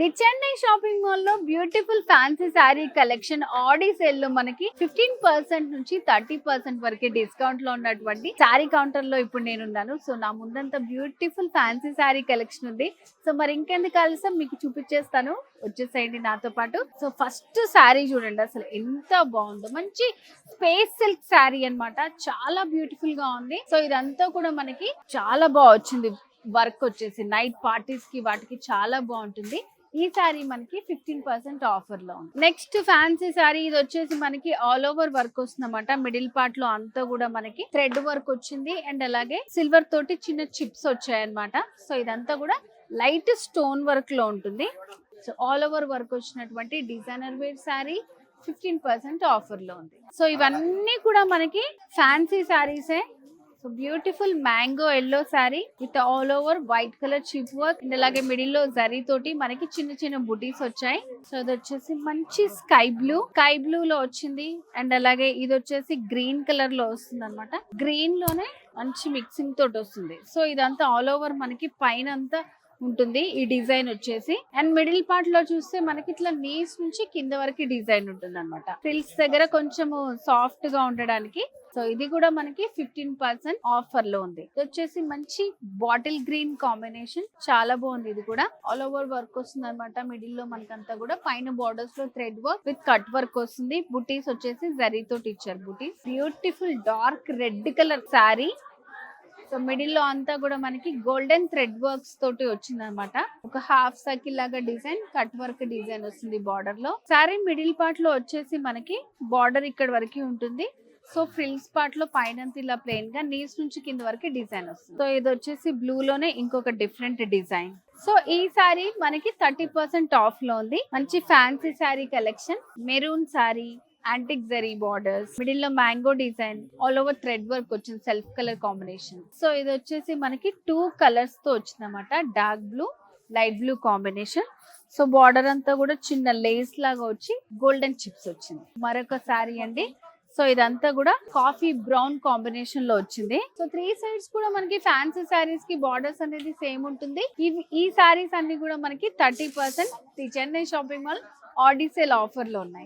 The Chennai shopping mall లో beautiful fancy sari collection ఆడి sale లో మనకి 15% నుంచి 30% వరకు డిస్కౌంట్ లో ఉన్నటువంటి శారీ కౌంటర్ లో ఇప్పుడు నేనున్నాను. సో నా ముందంతా బ్యూటిఫుల్ ఫ్యాన్సీ శారీ కలెక్షన్ ఉంది. సో మరి ఇంకెందుకు ఆలస్యం మీకు చూపించేస్తాను, వచ్చేసేయండి నాతో పాటు. సో ఫస్ట్ శారీ చూడండి, అసలు ఎంత బాగుందో. మంచి స్పేస్ సిల్క్ శారీ అన్నమాట, చాలా బ్యూటిఫుల్ గా ఉంది. సో ఇదంతా కూడా మనకి చాలా బాగా వచ్చింది. వర్క్ వచ్చేసి నైట్ పార్టీస్ కి వాటికి చాలా బాగుంటుంది. ఈ శారీ మనకి 15% ఆఫర్ లో ఉంది. నెక్స్ట్ ఫ్యాన్సీ శారీ, ఇది వచ్చేసి మనకి ఆల్ ఓవర్ వర్క్ వస్తుంది అన్నమాట. మిడిల్ పార్ట్ లో అంతా కూడా మనకి థ్రెడ్ వర్క్ వచ్చింది అండ్ అలాగే సిల్వర్ తోటి చిన్న చిప్స్ వచ్చాయన్నమాట. సో ఇదంతా కూడా లైట్ స్టోన్ వర్క్ లో ఉంటుంది. సో ఆల్ ఓవర్ వర్క్ వచ్చినటువంటి డిజైనర్ వేర్ శారీ 15% ఆఫర్ లో ఉంది. సో ఇవన్నీ కూడా మనకి ఫ్యాన్సీ శారీసే. So beautiful mango yellow sari with all over white colour chip work and అలాగే మిడిల్ లో జరీ తోటి మనకి చిన్న చిన్న బుటీస్ వచ్చాయి. సో ఇది వచ్చేసి మంచి స్కై బ్లూ లో వచ్చింది అండ్ అలాగే ఇది వచ్చేసి గ్రీన్ కలర్ లో వస్తుంది అనమాట. గ్రీన్ లోనే మంచి మిక్సింగ్ తోటి వస్తుంది. సో ఇదంతా ఆల్ ఓవర్ మనకి పైన అంతా ఉంటుంది ఈ డిజైన్ వచ్చేసి. అండ్ మిడిల్ పార్ట్ లో చూస్తే మనకి ఇట్లా నీస్ నుంచి కింద వరకు డిజైన్ ఉంటుంది అనమాట. ఫ్రిల్స్ దగ్గర కొంచెం సాఫ్ట్ గా ఉండడానికి. సో ఇది కూడా మనకి 15% ఆఫర్ లో ఉంది. ఇది వచ్చేసి మంచి బాటిల్ గ్రీన్ కాంబినేషన్, చాలా బాగుంది. ఇది కూడా ఆల్ ఓవర్ వర్క్ వస్తుంది అనమాట. మిడిల్ లో మనకంతా కూడా పైన బార్డర్స్ లో thread work with cut work వస్తుంది. బుటీస్ వచ్చేసి జరీ తోటి ఇచ్చారు బుటీస్. Beautiful dark red colour sari. So middle లో అంతా కూడా మనకి గోల్డెన్ థ్రెడ్ వర్క్స్ తోటి వచ్చింది అనమాట. ఒక హాఫ్ సర్కిల్ లాగా డిజైన్, కట్ వర్క్ డిజైన్ వస్తుంది బార్డర్ లో. శారీ మిడిల్ పార్ట్ లో వచ్చేసి మనకి బార్డర్ ఇక్కడ వరకు ఉంటుంది. సో ఫ్రిల్స్ పార్ట్ లో పైన ఇలా ప్లెయిన్ గా నీస్ నుంచి కింద వరకు డిజైన్ వస్తుంది. సో ఇది వచ్చేసి బ్లూ లోనే ఇంకొక డిఫరెంట్ డిజైన్. సో ఈ సారీ మనకి 30% ఆఫ్ లో ఉంది. మంచి fancy sari collection, maroon sari, antique zari borders, middle లో mango design, all over thread work వచ్చింది, సెల్ఫ్ కలర్ కాంబినేషన్. సో ఇది వచ్చేసి మనకి 2 కలర్స్ తో వచ్చింది అనమాట. Dark blue, light blue combination. So border అంతా కూడా చిన్న లేస్ లాగా వచ్చి గోల్డెన్ చిప్స్ వచ్చింది. మరొక శారీ అండి. సో ఇదంతా కూడా కాఫీ బ్రౌన్ కాంబినేషన్ లో వచ్చింది. సో 3 సైడ్స్ కూడా మనకి ఫ్యాన్సీ శారీస్ కి బార్డర్స్ అనేది సేమ్ ఉంటుంది. ఈ శారీస్ అన్ని కూడా మనకి 30% the Chennai shopping mall Audi sale offer లో ఉన్నాయి.